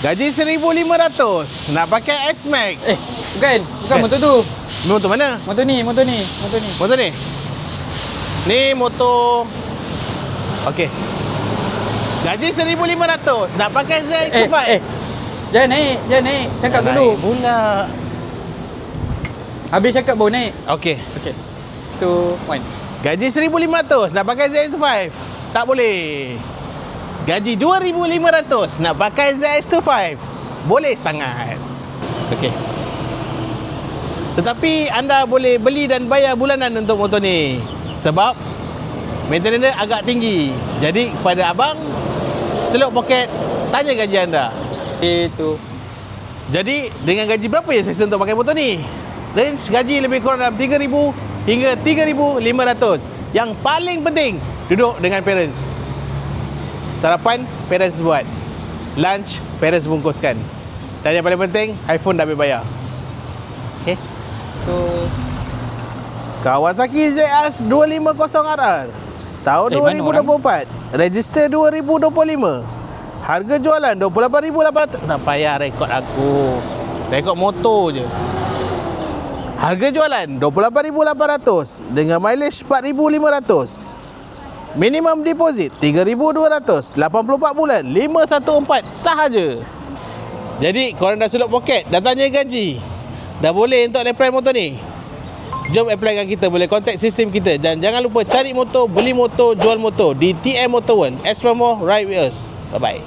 Gaji 1,500. Nak pakai S-Max. Bukan motor tu. Motor mana? Motor ni. Motor ni? Ni motor. Okey. Gaji 1,500. Nak pakai ZX5. Jangan naik. Cakap dulu. Naik pula. Habis cakap baru naik. Okey. 2, 1. Gaji 1,500. Nak pakai ZX5. Tak boleh. Gaji 2,500. Nak pakai ZX25. Boleh sangat. Okey. Tetapi anda boleh beli dan bayar bulanan untuk motor ni. Sebab maintenance dia agak tinggi. Jadi kepada abang, selok poket, tanya gaji anda. Itu. Jadi dengan gaji berapa yang saya untuk pakai motor ni? Range gaji lebih kurang dalam 3,000 hingga 3,500. Yang paling penting, duduk dengan parents. Sarapan, parents buat. Lunch, parents bungkuskan. Dan yang paling penting, iPhone dah boleh bayar. Okay. Tu. Kawasaki ZX 250RR. Tahun 2024. Register 2025. Harga jualan 28,800. Tak payah rekod aku. Rekod motor je. Harga jualan 28,800 dengan mileage 4,500. Minimum deposit 3,200. 84 bulan 514 sahaja. Jadi korang dah selok poket, dah tanya gaji, dah boleh untuk apply motor ni. Jom apply dengan kita, boleh contact sistem kita. Dan jangan lupa cari motor, beli motor, jual motor di TM Motor One. Explore more, ride with us. Bye bye.